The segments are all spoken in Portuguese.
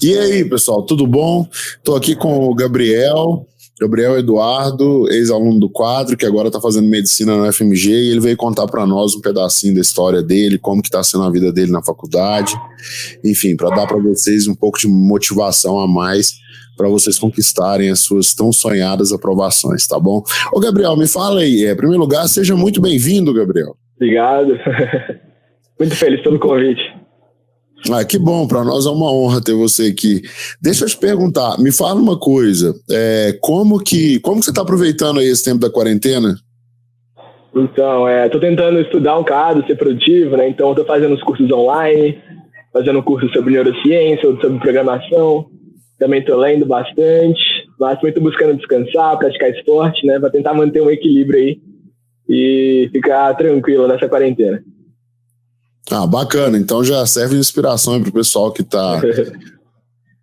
E aí, pessoal, tudo bom? Estou aqui com o Gabriel Eduardo, ex-aluno do quadro, que agora está fazendo medicina na UFMG, e ele veio contar para nós um pedacinho da história dele, como que está sendo a vida dele na faculdade, enfim, para dar para vocês um pouco de motivação a mais para vocês conquistarem as suas tão sonhadas aprovações, tá bom? Ô, Gabriel, me fala aí, em primeiro lugar, seja muito bem-vindo, Gabriel. Obrigado. Muito feliz pelo convite. Que bom, para nós é uma honra ter você aqui. Deixa eu te perguntar, me fala uma coisa, como que você está aproveitando aí esse tempo da quarentena? Então, estou tentando estudar um bocado, ser produtivo, né? Então, estou fazendo os cursos online, fazendo um curso sobre neurociência, outro sobre programação. Também estou lendo bastante, mas também estou buscando descansar, praticar esporte, né? Para tentar manter um equilíbrio aí e ficar tranquilo nessa quarentena. Bacana. Então já serve de inspiração para o pessoal que está,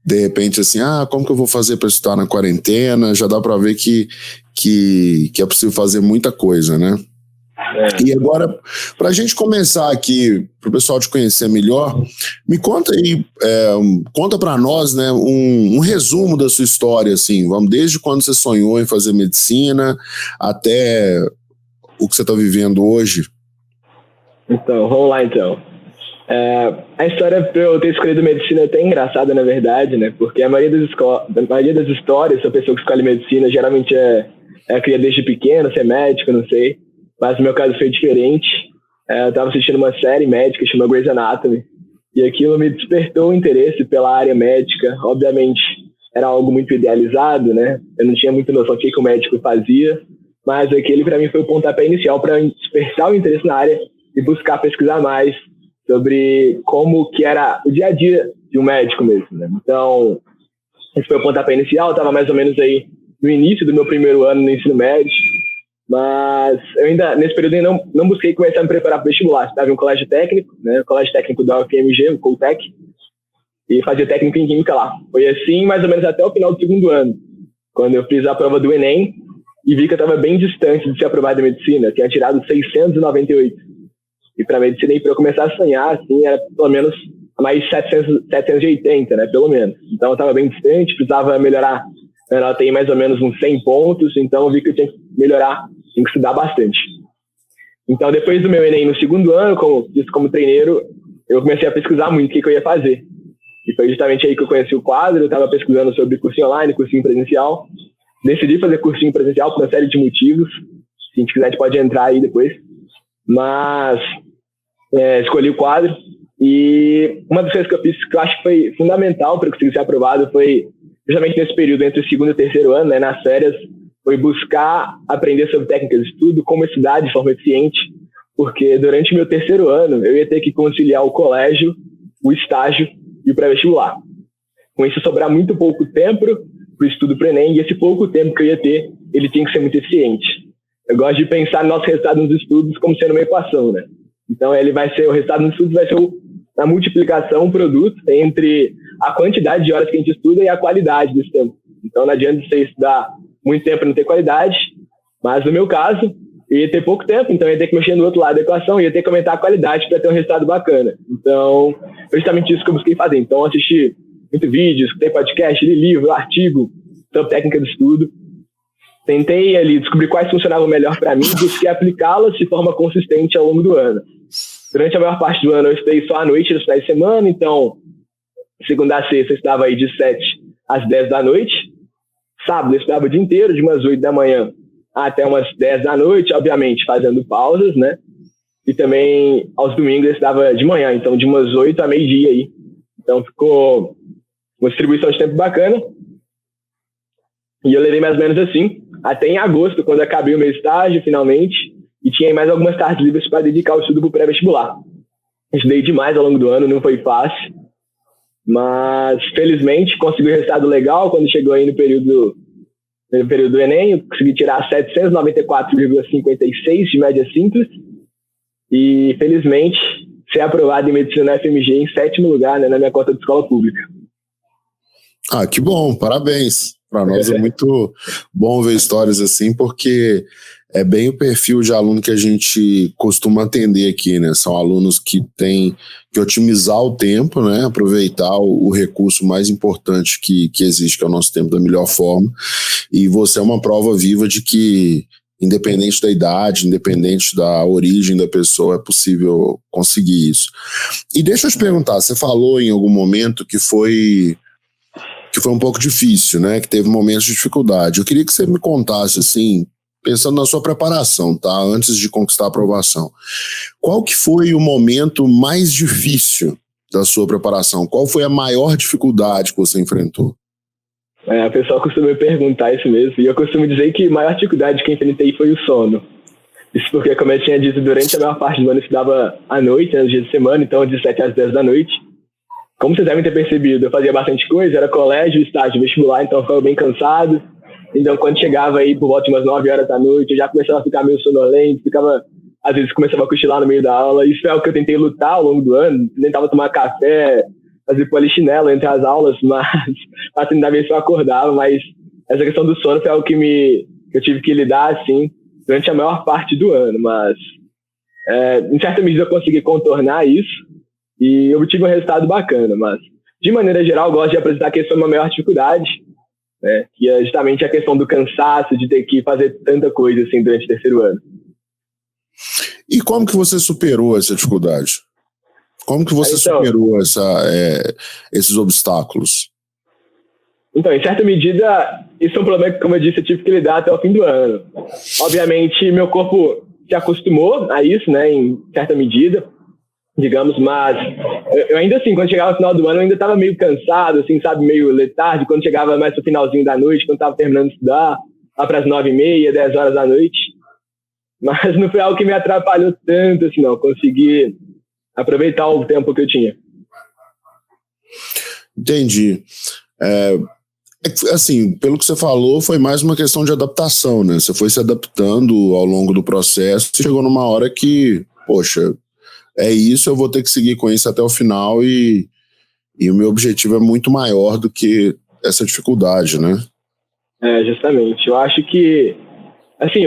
de repente, assim, como que eu vou fazer para estudar na quarentena? Já dá para ver que é possível fazer muita coisa, né? E agora, para a gente começar aqui, para o pessoal te conhecer melhor, me conta aí, conta para nós, né, um resumo da sua história, assim, vamos desde quando você sonhou em fazer medicina até o que você está vivendo hoje. Então, vamos lá então. A história para eu ter escolhido medicina é até engraçada, na verdade, né? Porque a maioria das histórias, a pessoa que escolhe medicina geralmente cria desde pequeno, ser médico, não sei. Mas no meu caso foi diferente. Eu estava assistindo uma série médica chamada Grey's Anatomy. E aquilo me despertou o interesse pela área médica. Obviamente, era algo muito idealizado, né? Eu não tinha muita noção do que o médico fazia. Mas aquele, para mim, foi o pontapé inicial para despertar o interesse na área e buscar pesquisar mais sobre como que era o dia a dia de um médico mesmo, né? Então, esse foi o pontapé inicial. Eu estava mais ou menos aí no início do meu primeiro ano no ensino médio, mas eu ainda, nesse período, ainda não busquei começar a me preparar para o vestibular. Estava em um colégio técnico, né? O colégio técnico da UFMG, o Coltec, e fazia técnico em química lá. Foi assim, mais ou menos até o final do segundo ano, quando eu fiz a prova do Enem e vi que eu estava bem distante de ser aprovado em medicina. Eu tinha tirado 698. E para medicina, para eu começar a sonhar, assim, era pelo menos mais 780, né? Pelo menos. Então eu estava bem distante, precisava melhorar. Ela tem mais ou menos uns 100 pontos, então eu vi que eu tinha que melhorar, tinha que estudar bastante. Então, depois do meu Enem no segundo ano, como treineiro, eu comecei a pesquisar muito o que eu ia fazer. E foi justamente aí que eu conheci o quadro. Eu estava pesquisando sobre cursinho online, cursinho presencial. Decidi fazer cursinho presencial por uma série de motivos. Se a gente quiser, a gente pode entrar aí depois. Mas escolhi o quadro. E uma das coisas que eu fiz que eu acho que foi fundamental para eu conseguir ser aprovado foi justamente nesse período entre o segundo e o terceiro ano, né, nas férias, foi buscar aprender sobre técnicas de estudo, como estudar de forma eficiente, porque durante o meu terceiro ano eu ia ter que conciliar o colégio, o estágio e o pré-vestibular. Com isso, sobrar muito pouco tempo para o estudo para o Enem, e esse pouco tempo que eu ia ter, ele tinha que ser muito eficiente. Eu gosto de pensar no nosso resultado nos estudos como sendo uma equação, né? Então, o resultado nos estudos vai ser a multiplicação, o produto, entre a quantidade de horas que a gente estuda e a qualidade desse tempo. Então, não adianta você estudar muito tempo e não ter qualidade, mas no meu caso, eu ia ter pouco tempo, então eu ia ter que mexer no outro lado da equação, ia ter que aumentar a qualidade para ter um resultado bacana. Então, foi justamente isso que eu busquei fazer. Então, eu assisti muito vídeo, escutei podcast, li livro, artigo sobre técnica de estudo. Tentei ali descobrir quais funcionavam melhor para mim e busquei aplicá-las de forma consistente ao longo do ano. Durante a maior parte do ano eu estudei só à noite, nos finais de semana, então segunda a sexta eu estudava aí de 7 às 10 da noite. Sábado eu estudava o dia inteiro, de umas 8 da manhã até umas 10 da noite, obviamente fazendo pausas, né? E também aos domingos eu estudava de manhã, então de umas 8 a meio-dia aí. Então ficou uma distribuição de tempo bacana. E eu levei mais ou menos assim, até em agosto, quando acabei o meu estágio, finalmente, e tinha mais algumas tardes livres para dedicar o estudo para o pré-vestibular. Estudei demais ao longo do ano, não foi fácil, mas felizmente consegui um resultado legal quando chegou aí no período do Enem. Eu consegui tirar 794,56 de média simples e felizmente ser aprovado em medicina na FMG em 7º lugar, né, na minha cota de escola pública. Que bom, parabéns. Para nós é muito bom ver histórias assim, porque é bem o perfil de aluno que a gente costuma atender aqui, né? São alunos que têm que otimizar o tempo, né? Aproveitar o recurso mais importante que existe, que é o nosso tempo, da melhor forma. E você é uma prova viva de que, independente da idade, independente da origem da pessoa, é possível conseguir isso. E deixa eu te perguntar, você falou em algum momento que foi um pouco difícil, né? Que teve momentos de dificuldade. Eu queria que você me contasse, assim, pensando na sua preparação, tá? Antes de conquistar a aprovação. Qual que foi o momento mais difícil da sua preparação? Qual foi a maior dificuldade que você enfrentou? O pessoal costuma me perguntar isso mesmo, e eu costumo dizer que a maior dificuldade que eu enfrentei foi o sono. Isso porque, como eu tinha dito, durante a maior parte do ano eu estudava à noite, nos dias de semana, então de 7 às 10 da noite. Como vocês devem ter percebido, eu fazia bastante coisa, era colégio, estágio, vestibular, então eu ficava bem cansado. Então, quando chegava aí por volta de umas 9 horas da noite, eu já começava a ficar meio sonolento, às vezes começava a cochilar no meio da aula. Isso é algo que eu tentei lutar ao longo do ano, tentava tomar café, fazer polichinelo entre as aulas, mas para tentar ver se eu acordava. Mas essa questão do sono foi algo que eu tive que lidar, assim, durante a maior parte do ano. Mas, em certa medida, eu consegui contornar isso e eu obtive um resultado bacana. Mas, de maneira geral, eu gosto de apresentar que essa foi uma maior dificuldade, né, que é justamente a questão do cansaço, de ter que fazer tanta coisa assim durante o terceiro ano. E como que você superou essa dificuldade? Como que você superou esses obstáculos? Então, em certa medida, isso é um problema que, como eu disse, eu tive que lidar até o fim do ano. Obviamente, meu corpo se acostumou a isso, né, em certa medida, digamos, mas eu ainda assim, quando chegava no final do ano, eu ainda estava meio cansado, assim, sabe, meio letárgico. Quando chegava mais no finalzinho da noite, quando estava terminando de estudar, lá para as 9h30, 10 horas da noite. Mas não foi algo que me atrapalhou tanto, assim, não. Consegui aproveitar o tempo que eu tinha. Entendi. Assim, pelo que você falou, foi mais uma questão de adaptação, né? Você foi se adaptando ao longo do processo e chegou numa hora que, poxa, é isso, eu vou ter que seguir com isso até o final e o meu objetivo é muito maior do que essa dificuldade, né? Justamente. Eu acho que, assim,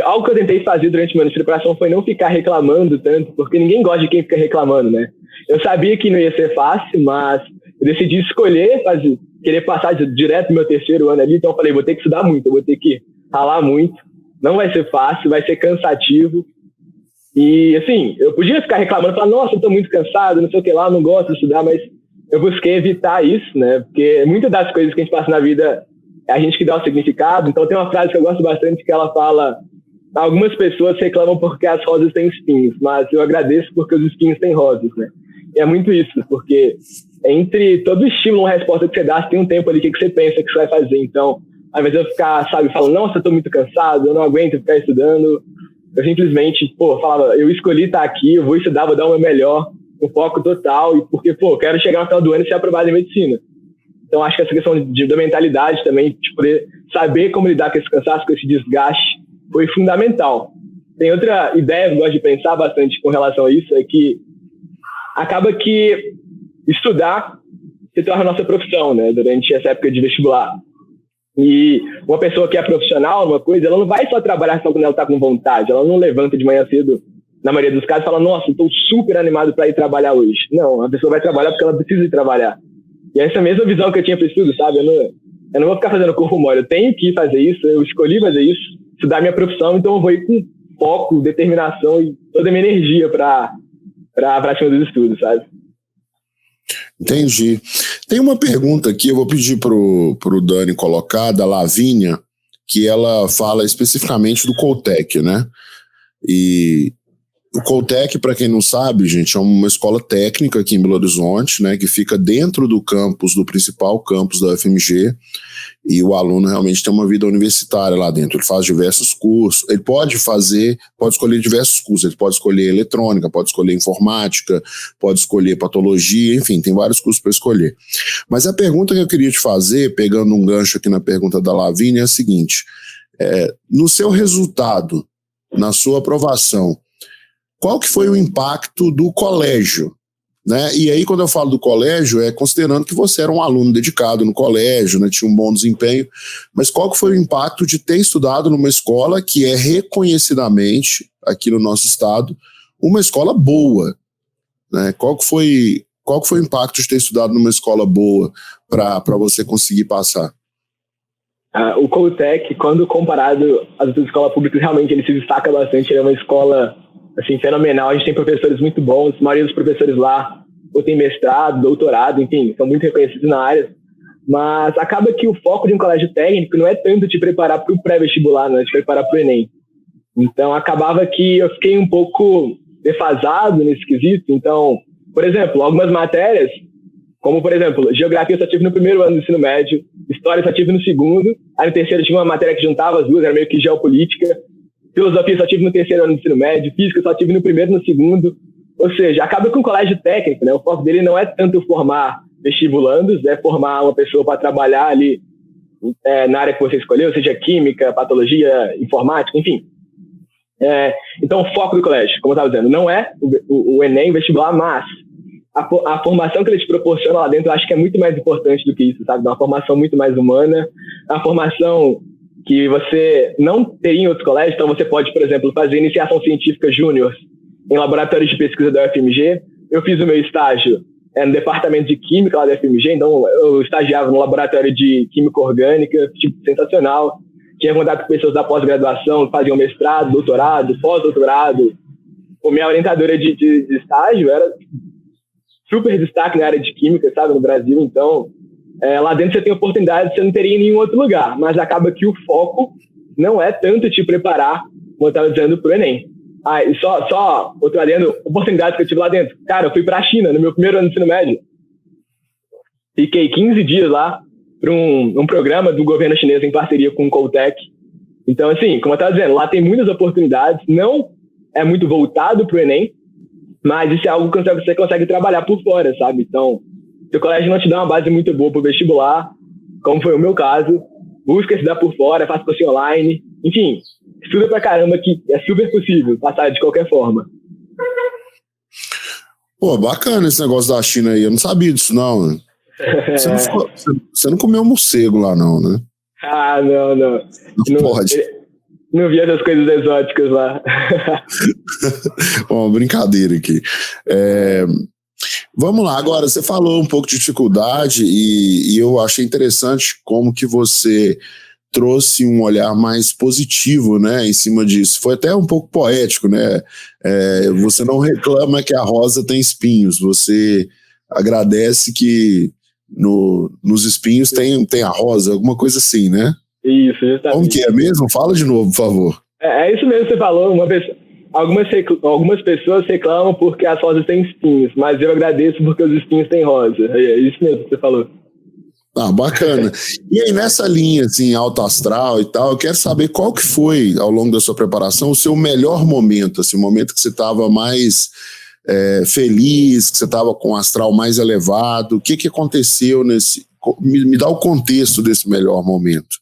algo que eu tentei fazer durante meu ano de preparação foi não ficar reclamando tanto, porque ninguém gosta de quem fica reclamando, né? Eu sabia que não ia ser fácil, mas eu decidi escolher querer passar direto no meu terceiro ano ali, então eu falei, vou ter que estudar muito, eu vou ter que ralar muito, não vai ser fácil, vai ser cansativo. E, assim, eu podia ficar reclamando, falar, nossa, eu tô muito cansado, não sei o que lá, não gosto de estudar, mas eu busquei evitar isso, né? Porque muitas das coisas que a gente passa na vida é a gente que dá o significado. Então tem uma frase que eu gosto bastante que ela fala, algumas pessoas reclamam porque as rosas têm espinhos, mas eu agradeço porque os espinhos têm rosas, né? E é muito isso, porque entre todo estímulo e resposta que você dá, você tem um tempo ali que você pensa que você vai fazer. Então, ao invés de eu ficar, sabe, falando, nossa, eu tô muito cansado, eu não aguento ficar estudando, eu simplesmente, falava, eu escolhi estar aqui, eu vou estudar, vou dar o meu melhor, com foco total, e porque, eu quero chegar no final do ano e ser aprovado em medicina. Então, acho que essa questão da mentalidade também, de poder saber como lidar com esse cansaço, com esse desgaste, foi fundamental. Tem outra ideia que eu gosto de pensar bastante com relação a isso, é que acaba que estudar se torna a nossa profissão, né, durante essa época de vestibular. E uma pessoa que é profissional, uma coisa, ela não vai só trabalhar só quando ela está com vontade, ela não levanta de manhã cedo, na maioria dos casos, e fala, nossa, estou super animado para ir trabalhar hoje. Não, a pessoa vai trabalhar porque ela precisa ir trabalhar. E essa mesma visão que eu tinha para estudo, sabe? Eu não vou ficar fazendo corpo mole, eu tenho que fazer isso, eu escolhi fazer isso, estudar minha profissão, então eu vou ir com foco, determinação e toda a minha energia para cima dos estudos, sabe? Entendi. Tem uma pergunta aqui, eu vou pedir pro Dani colocar, da Lavínia, que ela fala especificamente do Coltec, né? E o Coltec, para quem não sabe, gente, é uma escola técnica aqui em Belo Horizonte, né, que fica dentro do principal campus da UFMG, e o aluno realmente tem uma vida universitária lá dentro. Ele faz diversos cursos, ele pode escolher diversos cursos, ele pode escolher eletrônica, pode escolher informática, pode escolher patologia, enfim, tem vários cursos para escolher. Mas a pergunta que eu queria te fazer, pegando um gancho aqui na pergunta da Lavínia, é a seguinte, no seu resultado, na sua aprovação, qual que foi o impacto do colégio né? E aí, quando eu falo do colégio, é considerando que você era um aluno dedicado no colégio, né? Tinha um bom desempenho, mas qual que foi o impacto de ter estudado numa escola que é reconhecidamente, aqui no nosso estado, uma escola boa, né? Qual que foi o impacto de ter estudado numa escola boa para você conseguir passar? O Coutec, quando comparado às outras escolas públicas, realmente ele se destaca bastante. Ele é uma escola assim, fenomenal. A gente tem professores muito bons. A maioria dos professores lá ou tem mestrado, doutorado, enfim, são muito reconhecidos na área. Mas acaba que o foco de um colégio técnico não é tanto te preparar para o pré-vestibular, não é te preparar para o Enem. Então, acabava que eu fiquei um pouco defasado nesse quesito. Então, por exemplo, algumas matérias, como, por exemplo, geografia eu só tive no primeiro ano do ensino médio, história eu só tive no segundo, aí no terceiro eu tive uma matéria que juntava as duas, era meio que geopolítica, filosofia eu só tive no terceiro ano do ensino médio, física eu só tive no primeiro e no segundo. Ou seja, acaba com o colégio técnico, né? O foco dele não é tanto formar vestibulandos, é formar uma pessoa para trabalhar ali na área que você escolheu, seja química, patologia, informática, enfim. Então, o foco do colégio, como eu estava dizendo, não é o Enem, o vestibular, mas a formação que ele te proporciona lá dentro, eu acho que é muito mais importante do que isso, sabe? Uma formação muito mais humana, uma formação que você não teria em outros colégios. Então, você pode, por exemplo, fazer iniciação científica júnior em laboratórios de pesquisa da UFMG. Eu fiz o meu estágio no departamento de química lá da UFMG, então eu estagiava no laboratório de química orgânica, tipo, sensacional. Tinha contato com pessoas da pós-graduação, faziam mestrado, doutorado, pós-doutorado. Minha orientadora de estágio era super destaque na área de química, sabe, no Brasil. Então, lá dentro você tem oportunidade que você não teria em nenhum outro lugar, mas acaba que o foco não é tanto te preparar, como eu estava dizendo, para o Enem. E só outro adendo, oportunidades que eu tive lá dentro. Cara, eu fui para a China no meu primeiro ano de ensino médio. Fiquei 15 dias lá para um programa do governo chinês em parceria com o Coutec. Então, assim, como eu estava dizendo, lá tem muitas oportunidades, não é muito voltado para o Enem, mas isso é algo que você consegue trabalhar por fora, sabe? Então, se o colégio não te dá uma base muito boa para o vestibular, como foi o meu caso, busca estudar por fora, faça cursinho online, enfim, estuda pra caramba, que é super possível passar de qualquer forma. Pô, bacana esse negócio da China aí, eu não sabia disso não, né? Você não comeu morcego lá não, né? Não. Não pode. Não vi essas coisas exóticas lá. Bom, brincadeira aqui. Vamos lá, agora você falou um pouco de dificuldade e eu achei interessante como que você trouxe um olhar mais positivo, né, em cima disso. Foi até um pouco poético, né? Você não reclama que a rosa tem espinhos, você agradece que nos espinhos tem a rosa, alguma coisa assim, né? Isso, justamente. Como que é mesmo? Fala de novo, por favor. É isso mesmo que você falou. Algumas pessoas reclamam porque as rosas têm espinhos, mas eu agradeço porque os espinhos têm rosa. É isso mesmo que você falou. Bacana. E aí, nessa linha, assim, alto astral e tal, eu quero saber qual que foi, ao longo da sua preparação, o seu melhor momento, assim, o momento que você estava mais feliz, que você estava com o astral mais elevado. O que aconteceu nesse... Me dá o contexto desse melhor momento.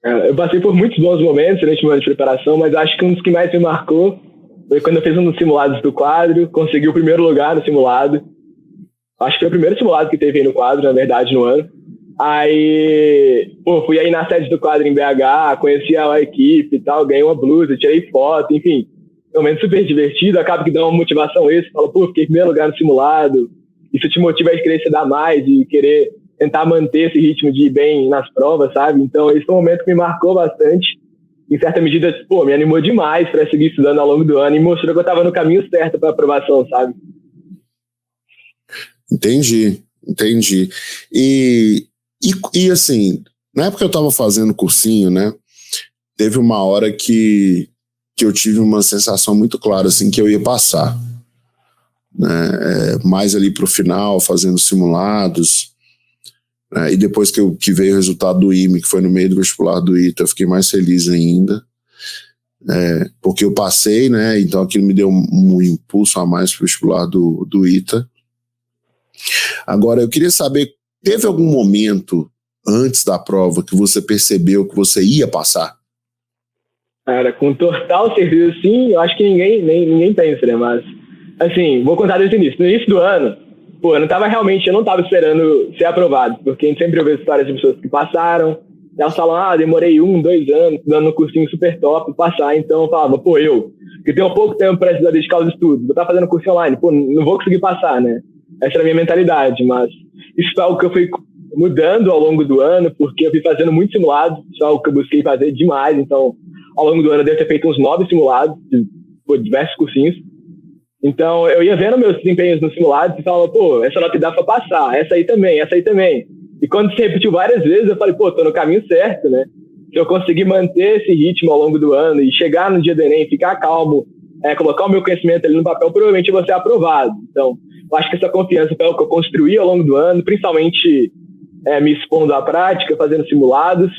Eu passei por muitos bons momentos durante o meu ano de preparação, mas acho que um dos que mais me marcou foi quando eu fiz um dos simulados do quadro, consegui o primeiro lugar no simulado. Acho que foi o primeiro simulado que teve aí no quadro, na verdade, no ano. Aí, fui aí na sede do quadro em BH, conheci a equipe e tal, ganhei uma blusa, tirei foto, enfim. Foi um momento super divertido, acaba que dá uma motivação extra, fala, fiquei em primeiro lugar no simulado. Isso te motiva a querer se dar mais e querer tentar manter esse ritmo de ir bem nas provas, sabe? Então, esse foi um momento que me marcou bastante. Em certa medida, me animou demais para seguir estudando ao longo do ano e mostrou que eu estava no caminho certo para aprovação, sabe? Entendi. E assim, na época que eu estava fazendo cursinho, né, teve uma hora que eu tive uma sensação muito clara, assim, que eu ia passar, né, mais ali para o final, fazendo simulados, né, e depois que veio o resultado do IME, que foi no meio do vestibular do ITA, eu fiquei mais feliz ainda, porque eu passei, né, então aquilo me deu um impulso a mais para o vestibular do ITA. Agora, eu queria saber, teve algum momento antes da prova que você percebeu que você ia passar? Cara, com total certeza, sim, eu acho que ninguém pensa, né? Mas, assim, vou contar desde o início. No início do ano, pô, eu não estava esperando ser aprovado, porque a gente sempre ouve histórias de pessoas que passaram, e elas falam, demorei 1-2 anos estudando um cursinho super top pra passar, então eu falava, pô, que tenho pouco tempo para estudar dedicar aos estudos, vou estar fazendo curso online, pô, não vou conseguir passar, né? Essa era a minha mentalidade, mas isso foi algo que eu fui mudando ao longo do ano, porque eu fui fazendo muitos simulados, isso é algo que eu busquei fazer demais, então ao longo do ano eu devo ter feito uns 9 simulados, por diversos cursinhos. Então, eu ia vendo meus desempenhos nos simulados e falava, pô, essa nota dá pra passar, essa aí também. E quando se repetiu várias vezes, eu falei, pô, tô no caminho certo, né? Se eu conseguir manter esse ritmo ao longo do ano e chegar no dia do Enem, ficar calmo, colocar o meu conhecimento ali no papel, provavelmente eu vou ser aprovado. Então, eu acho que essa confiança foi o que eu construí ao longo do ano, principalmente me expondo à prática, fazendo simulados.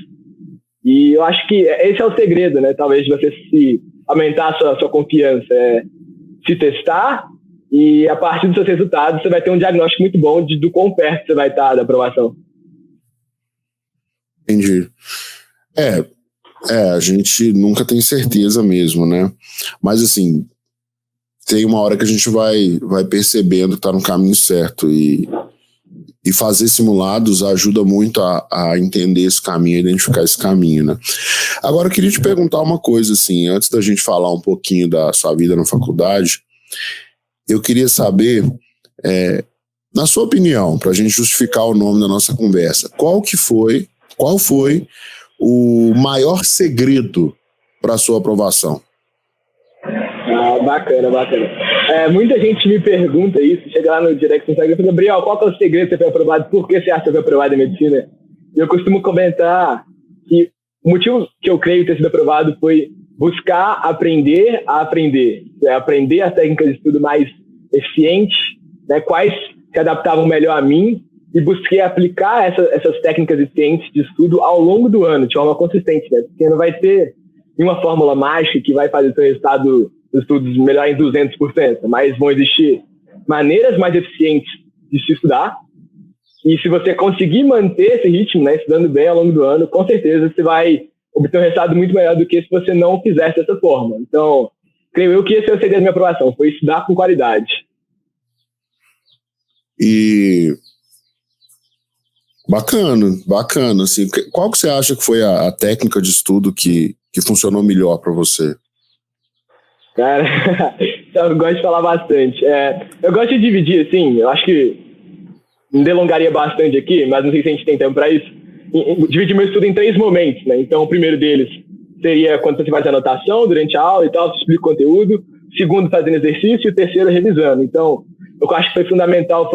E eu acho que esse é o segredo, né? Talvez de você aumentar a sua confiança, se testar, e a partir dos seus resultados você vai ter um diagnóstico muito bom do quão perto você vai estar da aprovação. Entendi. A gente nunca tem certeza mesmo, né? Mas assim, tem uma hora que a gente vai percebendo que tá no caminho certo, e fazer simulados ajuda muito a entender esse caminho, a identificar esse caminho, né? Agora eu queria te perguntar uma coisa, assim, antes da gente falar um pouquinho da sua vida na faculdade, eu queria saber, na sua opinião, para a gente justificar o nome da nossa conversa, qual foi o maior segredo para a sua aprovação? Bacana. Muita gente me pergunta isso, chega lá no direct do Instagram e fala, Gabriel, qual que é o segredo de você foi aprovado? Por que você acha que você foi aprovado em medicina? E eu costumo comentar que o motivo que eu creio ter sido aprovado foi buscar aprender a aprender. Aprender as técnicas de estudo mais eficientes, né, quais se adaptavam melhor a mim, e busquei aplicar essas técnicas eficientes de estudo ao longo do ano, de forma consistente, né? Porque não vai ter uma fórmula mágica que vai fazer o seu resultado dos estudos melhor em 200%, mas vão existir maneiras mais eficientes de se estudar, e se você conseguir manter esse ritmo, né, estudando bem ao longo do ano, com certeza você vai obter um resultado muito melhor do que se você não fizesse dessa forma. Então, creio eu que esse é o segredo da minha aprovação, foi estudar com qualidade. E bacana, assim, qual que você acha que foi a técnica de estudo que funcionou melhor para você? Cara, eu gosto de falar bastante. Eu gosto de dividir, assim, eu acho que me delongaria bastante aqui, mas não sei se a gente tem tempo para isso. Dividir meu estudo em 3 momentos, né? Então, o primeiro deles seria quando você faz anotação durante a aula e tal, você explica o conteúdo. O segundo, fazendo exercício. E o terceiro, revisando. Então, eu acho que foi fundamental,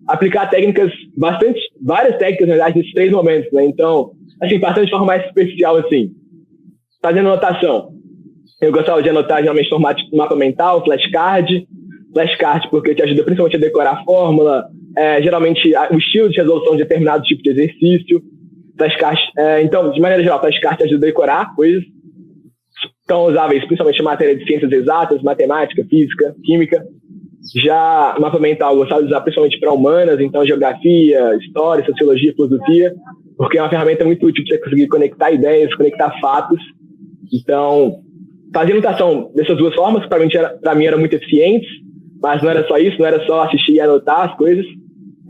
aplicar técnicas, várias técnicas, na verdade, nesses 3 momentos, né? Então, assim, passando de forma mais superficial, assim, fazendo anotação. Eu gostava de anotar geralmente formato de mapa mental, flashcard porque te ajuda principalmente a decorar a fórmula, geralmente o estilo de resolução de determinado tipo de exercício. Flashcard, então, de maneira geral, flashcard te ajuda a decorar coisas. Então, eu usava isso principalmente em matéria de ciências exatas, matemática, física, química. Já mapa mental eu gostava de usar principalmente para humanas, então geografia, história, sociologia, filosofia, porque é uma ferramenta muito útil para você conseguir conectar ideias, conectar fatos. Então, fazer anotação dessas 2 formas, para mim era muito eficientes, mas não era só isso, não era só assistir e anotar as coisas.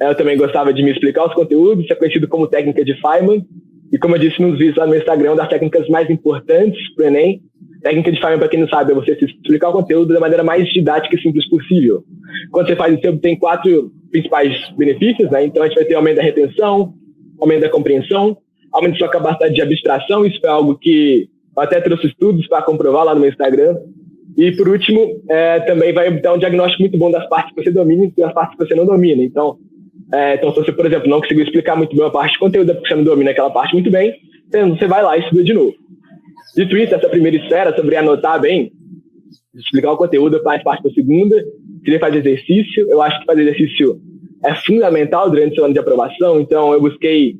Eu também gostava de me explicar os conteúdos, isso é conhecido como técnica de Feynman, e como eu disse nos vídeos lá no Instagram, uma das técnicas mais importantes para o Enem. Técnica de Feynman, para quem não sabe, é você se explicar o conteúdo da maneira mais didática e simples possível. Quando você faz isso, você tem 4 principais benefícios, né? Então a gente vai ter aumento da retenção, aumento da compreensão, aumento da sua capacidade de abstração, isso é algo que eu até trouxe estudos para comprovar lá no meu Instagram. E, por último, também vai dar um diagnóstico muito bom das partes que você domina e das partes que você não domina. Então, se você, por exemplo, não conseguiu explicar muito bem uma parte de conteúdo porque você não domina aquela parte muito bem, então você vai lá e estuda de novo. Dito isso, essa primeira esfera sobre anotar bem, explicar o conteúdo faz parte da segunda, queria fazer exercício. Eu acho que fazer exercício é fundamental durante o seu ano de aprovação, então eu busquei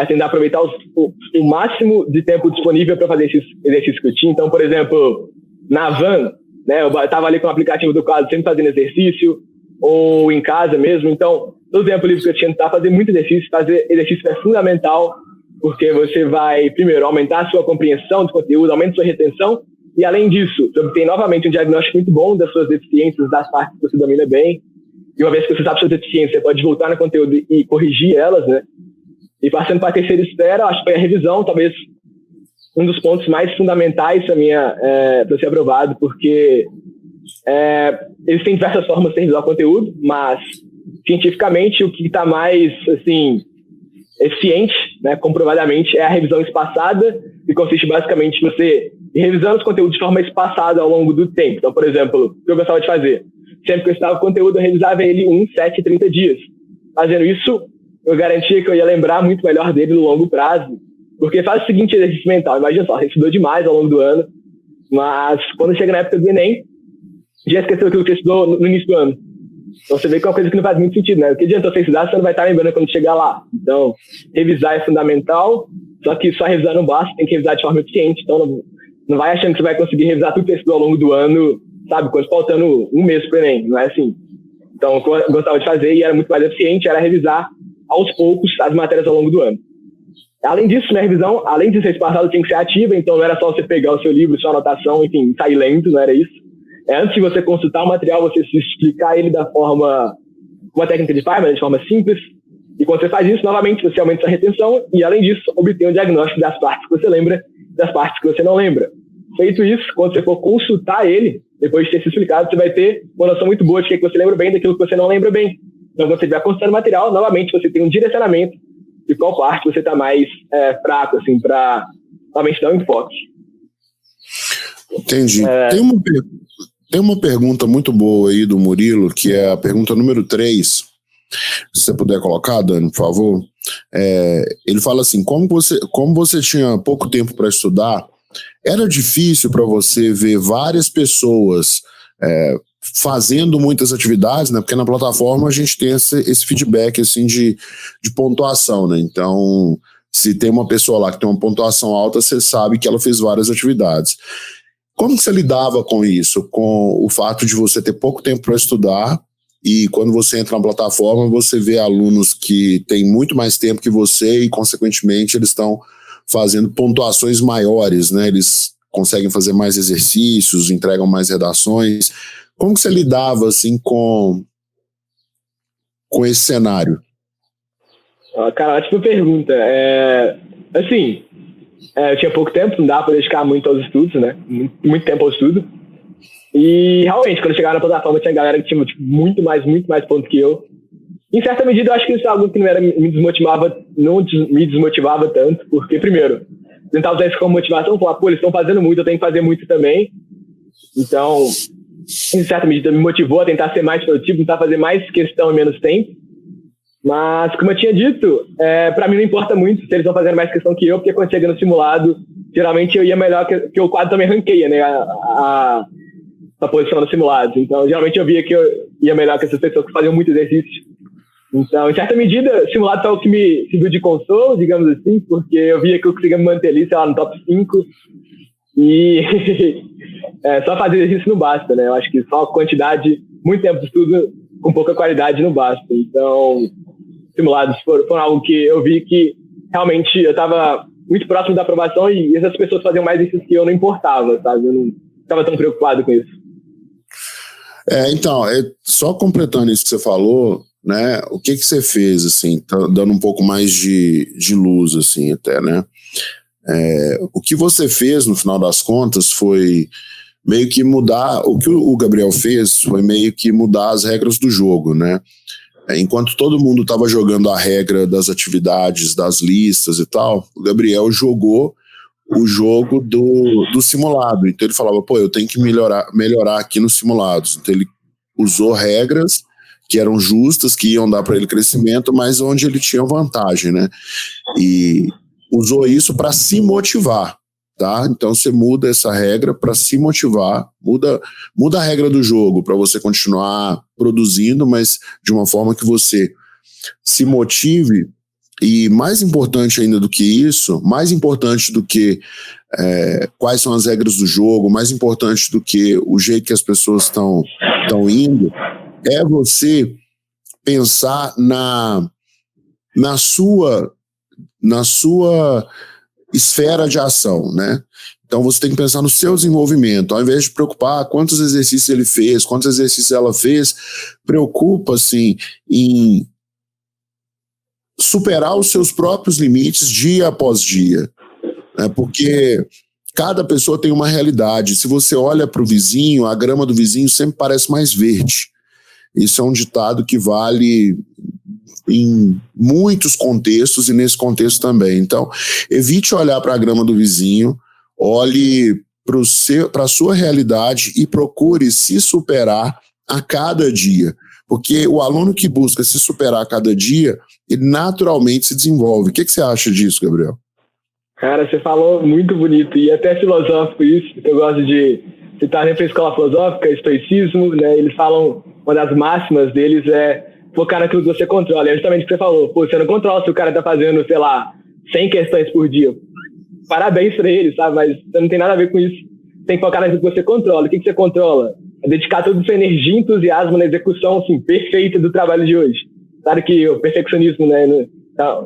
tentar aproveitar o máximo de tempo disponível para fazer esses exercícios que eu tinha. Então, por exemplo, na van, né, eu estava ali com o aplicativo do quadro sempre fazendo exercício, ou em casa mesmo. Então, todo o tempo livre que eu tinha, tentar fazer muito exercício. Fazer exercício é fundamental, porque você vai, primeiro, aumentar a sua compreensão do conteúdo, aumenta a sua retenção, e além disso, você obtém novamente um diagnóstico muito bom das suas deficiências, das partes que você domina bem. E uma vez que você sabe suas deficiências, você pode voltar no conteúdo e corrigir elas, né? E passando para a terceira esfera, acho que foi a revisão, talvez um dos pontos mais fundamentais para ser aprovado, porque existem diversas formas de revisar o conteúdo, mas cientificamente o que está mais assim, eficiente, né, comprovadamente, é a revisão espaçada, que consiste basicamente em você ir revisando os conteúdos de forma espaçada ao longo do tempo. Então, por exemplo, o que eu gostava de fazer? Sempre que eu estava com o conteúdo, eu revisava ele 1, 7 e 30 dias. Fazendo isso, eu garantia que eu ia lembrar muito melhor dele no longo prazo, porque faz o seguinte exercício mental. Imagina só, você estudou demais ao longo do ano, mas quando chega na época do Enem, já esqueceu aquilo que você estudou no início do ano. Então você vê que é uma coisa que não faz muito sentido, né? O que adianta você estudar, você não vai estar lembrando quando chegar lá. Então, revisar é fundamental, só que só revisar não basta, tem que revisar de forma eficiente. Então, não vai achando que você vai conseguir revisar tudo que você estudou ao longo do ano, sabe? Quando faltando um mês para o Enem, não é assim. Então, o que eu gostava de fazer, e era muito mais eficiente, era revisar aos poucos as matérias ao longo do ano. Além disso, na revisão, além de ser espaçado, tinha que ser ativa, então não era só você pegar o seu livro, sua anotação, enfim, sair lendo, não era isso. Antes de você consultar o material, você se explicar ele da forma, com uma técnica de Feynman, de forma simples, e quando você faz isso, novamente, você aumenta sua retenção, e além disso, obtém um diagnóstico das partes que você lembra e das partes que você não lembra. Feito isso, quando você for consultar ele, depois de ter se explicado, você vai ter uma noção muito boa de que você lembra bem daquilo que você não lembra bem. Então, quando você estiver consultando o material, novamente, você tem um direcionamento de qual parte você está mais fraco, assim, para realmente dar um enfoque. Entendi. Tem uma pergunta muito boa aí do Murilo, que é a pergunta número 3. Se você puder colocar, Dani, por favor. Ele fala assim, como você tinha pouco tempo para estudar, era difícil para você ver várias pessoas fazendo muitas atividades, né? Porque na plataforma a gente tem esse feedback assim, de pontuação, né? Então, se tem uma pessoa lá que tem uma pontuação alta, você sabe que ela fez várias atividades. Como que você lidava com isso? Com o fato de você ter pouco tempo para estudar e quando você entra na plataforma, você vê alunos que têm muito mais tempo que você e, consequentemente, eles estão fazendo pontuações maiores, né? Eles conseguem fazer mais exercícios, entregam mais redações. Como que você lidava, assim, com esse cenário? Cara, ótima pergunta. Assim, eu tinha pouco tempo, não dava para dedicar muito aos estudos, né? Muito tempo ao estudo. E, realmente, quando eu chegava na plataforma, tinha galera que tinha muito mais ponto que eu. Em certa medida, eu acho que isso é algo que não me desmotivava tanto, porque, primeiro, tentava usar isso como motivação, falar, pô, eles estão fazendo muito, eu tenho que fazer muito também. Então, em certa medida, me motivou a tentar ser mais produtivo, tentar fazer mais questão em menos tempo. Mas, como eu tinha dito, para mim não importa muito se eles estão fazendo mais questão que eu, porque quando chega no simulado, geralmente eu ia melhor, que o quadro também ranqueia, né, a posição no simulado. Então, geralmente eu via que eu ia melhor que essas pessoas que faziam muito exercício. Então, em certa medida, o simulado foi o que me serviu de consolo, digamos assim, porque eu via que eu conseguia me manter ali, sei lá, no top 5. E só fazer exercício não basta, né? Eu acho que só quantidade, muito tempo de estudo com pouca qualidade não basta. Então, simulados foram algo que eu vi que realmente eu estava muito próximo da aprovação e essas pessoas faziam mais exercício que eu, não importava, sabe? Eu não estava tão preocupado com isso. Então, só completando isso que você falou, né? O que você fez, assim, tá dando um pouco mais de luz, assim, até, né? O que você fez, no final das contas, foi meio que mudar, o que o Gabriel fez foi meio que mudar as regras do jogo, né? Enquanto todo mundo estava jogando a regra das atividades, das listas e tal, o Gabriel jogou o jogo do simulado. Então ele falava, pô, eu tenho que melhorar aqui nos simulados. Então ele usou regras que eram justas, que iam dar para ele crescimento, mas onde ele tinha vantagem, né? E usou isso para se motivar, tá? Então você muda essa regra para se motivar, muda a regra do jogo para você continuar produzindo, mas de uma forma que você se motive. E mais importante ainda do que isso, mais importante do que quais são as regras do jogo, mais importante do que o jeito que as pessoas estão indo, é você pensar na sua esfera de ação, né? Então você tem que pensar no seu desenvolvimento, ao invés de preocupar quantos exercícios ele fez, quantos exercícios ela fez, preocupa-se em superar os seus próprios limites dia após dia, né? Porque cada pessoa tem uma realidade. Se você olha para o vizinho, a grama do vizinho sempre parece mais verde. Isso é um ditado que vale em muitos contextos e nesse contexto também. Então, evite olhar para a grama do vizinho, olhe para a sua realidade e procure se superar a cada dia. Porque o aluno que busca se superar a cada dia, ele naturalmente se desenvolve. O que você acha disso, Gabriel? Cara, você falou muito bonito e até filosófico isso, que eu gosto de citar sempre a escola filosófica, estoicismo, né? Eles falam, uma das máximas deles é focar naquilo que você controla. É justamente o que você falou. Pô, você não controla se o cara tá fazendo, sei lá, 100 questões por dia. Parabéns pra ele, sabe? Mas você não tem nada a ver com isso. Tem que focar naquilo que você controla. O que você controla? É dedicar toda a sua energia e entusiasmo na execução, assim, perfeita do trabalho de hoje. Claro que o perfeccionismo, né?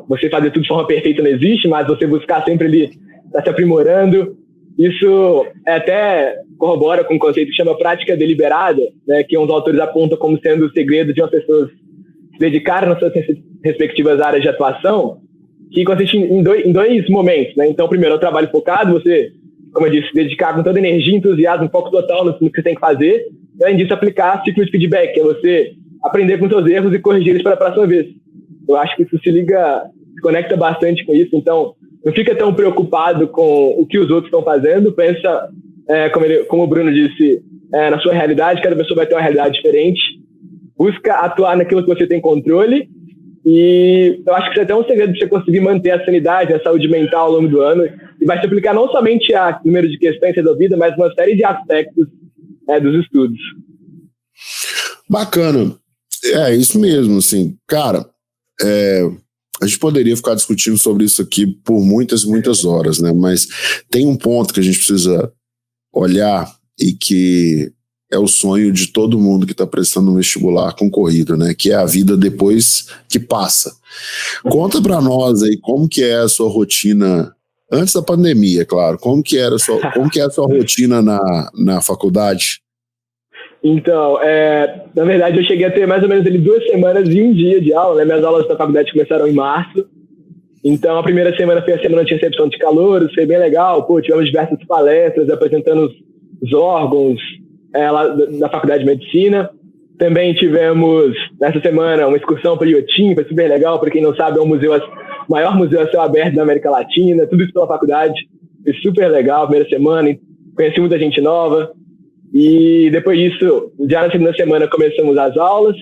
Você fazer tudo de forma perfeita não existe, mas você buscar sempre ali, tá se aprimorando. Isso até corrobora com um conceito que chama prática deliberada, né, que uns autores apontam como sendo o segredo de uma pessoa se dedicar nas suas respectivas áreas de atuação, que consiste em dois momentos, né? Então, primeiro, é o trabalho focado, você, como eu disse, se dedicar com toda energia, entusiasmo, foco total no que você tem que fazer, e além disso, aplicar ciclo de feedback, que é você aprender com seus erros e corrigir eles para a próxima vez. Eu acho que isso se conecta bastante com isso, então não fica tão preocupado com o que os outros estão fazendo, pensa, como o Bruno disse, na sua realidade, cada pessoa vai ter uma realidade diferente, busca atuar naquilo que você tem controle, e eu acho que isso é até um segredo de você conseguir manter a sanidade, a saúde mental ao longo do ano, e vai se aplicar não somente a número de questões resolvidas, mas uma série de aspectos dos estudos. Bacana. É isso mesmo, assim, cara, a gente poderia ficar discutindo sobre isso aqui por muitas e muitas horas, né? Mas tem um ponto que a gente precisa olhar e que é o sonho de todo mundo que está prestando um vestibular concorrido, né? Que é a vida depois que passa. Conta para nós aí como que é a sua rotina antes da pandemia, claro. Como que é a sua rotina na faculdade? Então, na verdade, eu cheguei a ter mais ou menos 2 semanas e 1 dia de aula, né? Minhas aulas da faculdade começaram em março. Então, a primeira semana foi a semana de recepção de calouros, foi bem legal. Pô, tivemos diversas palestras apresentando os órgãos lá da Faculdade de Medicina. Também tivemos, nessa semana, uma excursão para o Iotim, foi super legal. Para quem não sabe, é o maior museu a céu aberto da América Latina, tudo isso pela faculdade. Foi super legal a primeira semana, conheci muita gente nova. E depois disso, já na segunda semana, começamos as aulas.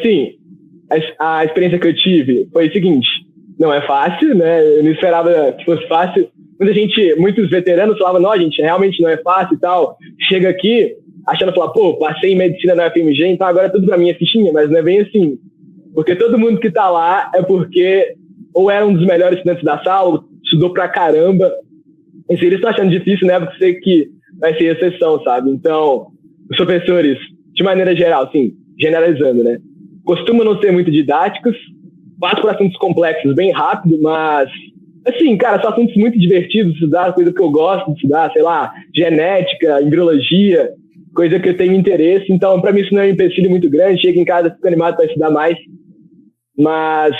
Sim, a experiência que eu tive foi o seguinte: não é fácil, né? Eu não esperava que fosse fácil. Muitos veteranos falavam, não, gente, realmente não é fácil e tal. Chega aqui, achando, pô, passei em medicina na UFMG, então agora é tudo pra mim é fichinha, mas não é bem assim. Porque todo mundo que tá lá é porque ou era um dos melhores estudantes da sala, estudou pra caramba. E se eles estão achando difícil, né? Porque sei que vai ser exceção, sabe? Então, os professores, de maneira geral, assim, generalizando, né? Costumam não ser muito didáticos, passam por assuntos complexos bem rápido, mas, assim, cara, são assuntos muito divertidos de estudar, coisa que eu gosto de estudar, sei lá, genética, embriologia, coisa que eu tenho interesse. Então, para mim, isso não é um empecilho muito grande. Chego em casa, fico animado para estudar mais. Mas,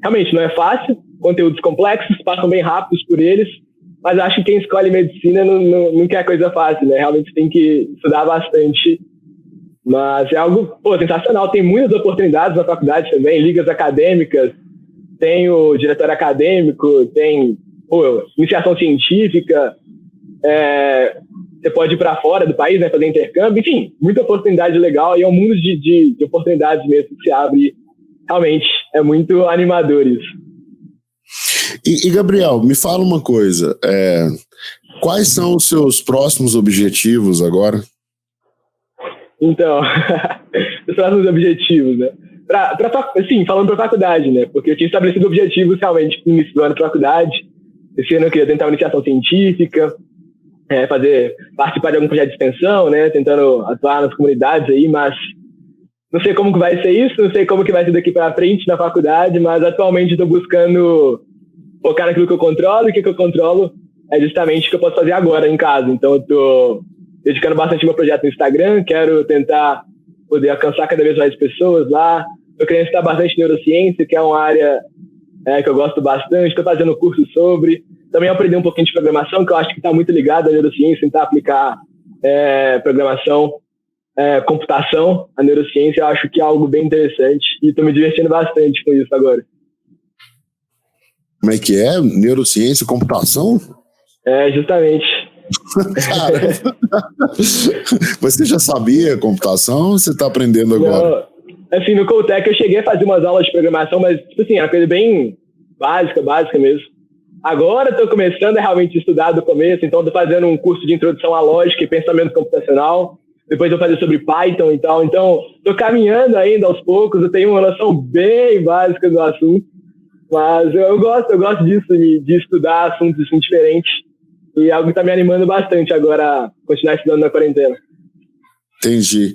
realmente, não é fácil. Conteúdos complexos, passam bem rápidos por eles. Mas acho que quem escolhe medicina não quer coisa fácil, né? Realmente tem que estudar bastante. Mas é algo, sensacional. Tem muitas oportunidades na faculdade também, ligas acadêmicas, tem o diretor acadêmico, tem iniciação científica, você pode ir para fora do país, né, fazer intercâmbio, enfim, muita oportunidade legal, e é um mundo de oportunidades mesmo que se abre. Realmente, é muito animador isso. E Gabriel, me fala uma coisa, quais são os seus próximos objetivos agora? Então, os próximos objetivos, né? Sim, falando para faculdade, né? Porque eu tinha estabelecido objetivos realmente no início do ano para faculdade. Esse ano eu queria tentar uma iniciação científica, participar de algum projeto de extensão, né? Tentando atuar nas comunidades aí, mas não sei como que vai ser isso, não sei como que vai ser daqui para frente na faculdade, mas atualmente estou buscando focar naquilo que eu controlo, e o que eu controlo é justamente o que eu posso fazer agora em casa. Então eu tô dedicando bastante meu projeto no Instagram, quero tentar poder alcançar cada vez mais pessoas lá. Estou querendo estudar bastante neurociência, que é uma área que eu gosto bastante. Estou fazendo curso sobre. Também aprendi um pouquinho de programação, que eu acho que está muito ligado à neurociência, tentar aplicar programação, computação, a neurociência. Eu acho que é algo bem interessante e estou me divertindo bastante com isso agora. Como é que é? Neurociência e computação? Justamente. Cara, você já sabia computação ou você está aprendendo agora? Não, assim, no Coutec eu cheguei a fazer umas aulas de programação, mas, tipo assim, é uma coisa bem básica mesmo. Agora estou começando a realmente estudar do começo, então estou fazendo um curso de introdução à lógica e pensamento computacional, depois eu vou fazer sobre Python e tal, então estou caminhando ainda aos poucos, eu tenho uma noção bem básica do assunto, mas eu gosto disso, de estudar assuntos assim, diferentes, e é algo que está me animando bastante agora a continuar estudando na quarentena. Entendi.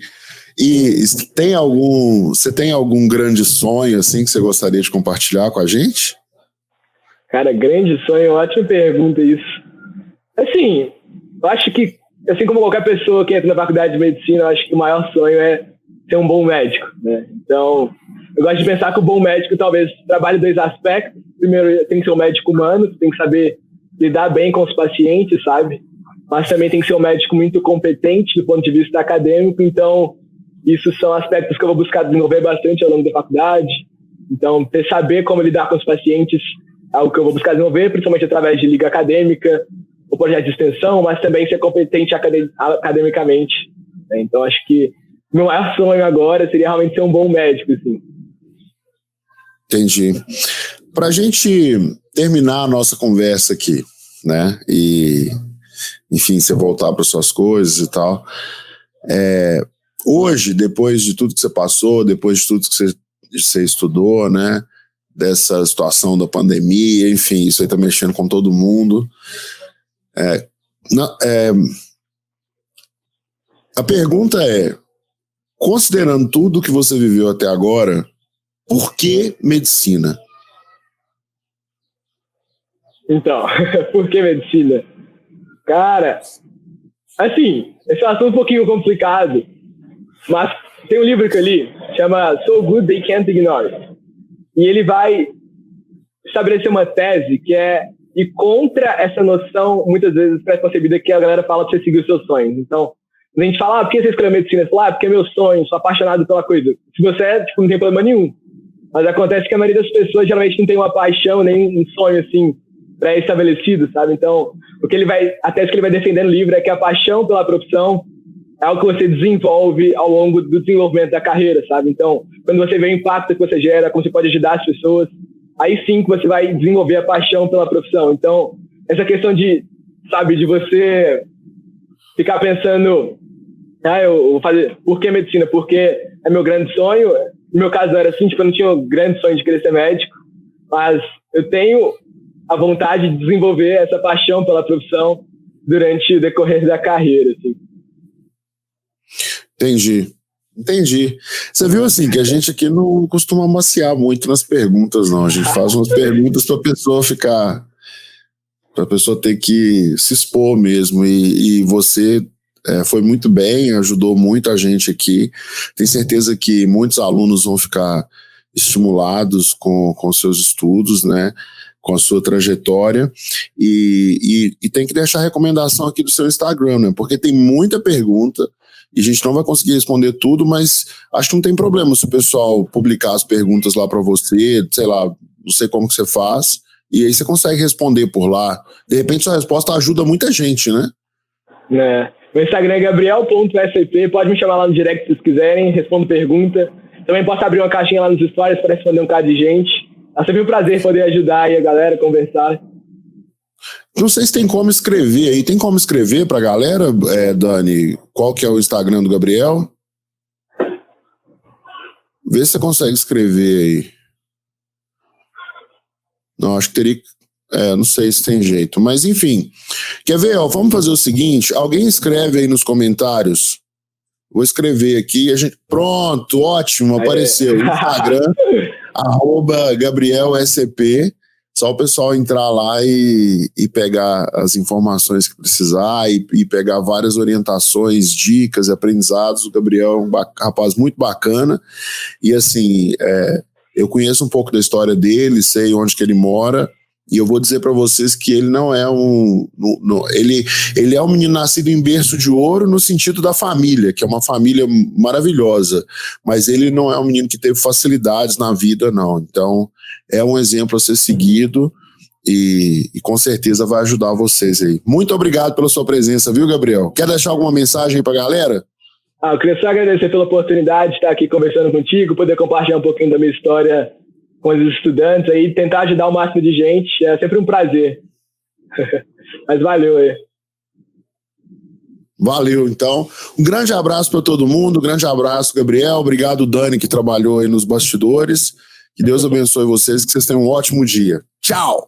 E você tem algum grande sonho assim que você gostaria de compartilhar com a gente? Cara, grande sonho, ótima pergunta isso. Assim, eu acho que, assim como qualquer pessoa que entra na faculdade de medicina, eu acho que o maior sonho é ser um bom médico, né? Então, eu gosto de pensar que o bom médico talvez trabalhe 2 aspectos. Primeiro, tem que ser um médico humano, tem que saber lidar bem com os pacientes, sabe? Mas também tem que ser um médico muito competente do ponto de vista acadêmico. Então, isso são aspectos que eu vou buscar desenvolver bastante ao longo da faculdade. Então, saber como lidar com os pacientes é algo que eu vou buscar desenvolver, principalmente através de liga acadêmica, o projeto de extensão, mas também ser competente academicamente. Então, acho que meu maior sonho agora seria realmente ser um bom médico, assim. Entendi. Para a gente terminar a nossa conversa aqui, né? E, enfim, você voltar para suas coisas e tal. Hoje, depois de tudo que você passou, depois de tudo que você estudou, né? Dessa situação da pandemia, enfim, isso aí tá mexendo com todo mundo. A pergunta é, considerando tudo que você viveu até agora, por que medicina? Então, por que medicina? Cara, assim, esse é um assunto um pouquinho complicado, mas tem um livro que eu li, chama So Good They Can't Ignore. E ele vai estabelecer uma tese que é ir contra essa noção, muitas vezes, pré-concebida que a galera fala para você seguir os seus sonhos. Então, a gente fala, por que você escolheu medicina? Você fala, porque é meu sonho, sou apaixonado pela coisa. Se você não tem problema nenhum. Mas acontece que a maioria das pessoas geralmente não tem uma paixão, nem um sonho, assim, pré-estabelecido, sabe? Então, a tese que ele vai defender no livro é que a paixão pela profissão é algo que você desenvolve ao longo do desenvolvimento da carreira, sabe? Então, quando você vê o impacto que você gera, como você pode ajudar as pessoas, aí sim que você vai desenvolver a paixão pela profissão. Então, essa questão de você ficar pensando, eu vou fazer, por que medicina? Porque é meu grande sonho. No meu caso não era assim, eu não tinha um grande sonho de querer ser médico, mas eu tenho a vontade de desenvolver essa paixão pela profissão durante o decorrer da carreira, assim. Entendi. Você viu assim que a gente aqui não costuma maciar muito nas perguntas, não. A gente faz umas perguntas para a pessoa ter que se expor mesmo. E você foi muito bem, ajudou muito a gente aqui. Tenho certeza que muitos alunos vão ficar estimulados com seus estudos, né? Com a sua trajetória. E tem que deixar a recomendação aqui do seu Instagram, né? Porque tem muita pergunta. E a gente não vai conseguir responder tudo, mas acho que não tem problema se o pessoal publicar as perguntas lá para você, sei lá, não sei como que você faz, e aí você consegue responder por lá. De repente sua resposta ajuda muita gente, né? Meu Instagram é gabriel.scp, pode me chamar lá no direct se vocês quiserem, respondo pergunta. Também posso abrir uma caixinha lá nos stories para responder um bocado de gente. É sempre um prazer poder ajudar aí a galera a conversar. Não sei se tem como escrever aí. Tem como escrever pra galera, Dani? Qual que é o Instagram do Gabriel? Vê se você consegue escrever aí. Não, acho que teria... não sei se tem jeito. Mas, enfim. Quer ver? Vamos fazer o seguinte. Alguém escreve aí nos comentários. Vou escrever aqui. Pronto, ótimo. Apareceu. Instagram, @GabrielSCP. Só o pessoal entrar lá e pegar as informações que precisar e pegar várias orientações, dicas, aprendizados. O Gabriel é um rapaz muito bacana. E assim, eu conheço um pouco da história dele, sei onde que ele mora. E eu vou dizer para vocês que ele não é ele é um menino nascido em berço de ouro no sentido da família, que é uma família maravilhosa. Mas ele não é um menino que teve facilidades na vida, não. Então, é um exemplo a ser seguido e com certeza vai ajudar vocês aí. Muito obrigado pela sua presença, viu, Gabriel? Quer deixar alguma mensagem aí pra galera? Eu queria só agradecer pela oportunidade de estar aqui conversando contigo, poder compartilhar um pouquinho da minha história com os estudantes aí, tentar ajudar o máximo de gente. É sempre um prazer. Mas valeu aí. Valeu, então. Um grande abraço para todo mundo, um grande abraço, Gabriel. Obrigado, Dani, que trabalhou aí nos bastidores. Que Deus abençoe vocês, que vocês tenham um ótimo dia. Tchau!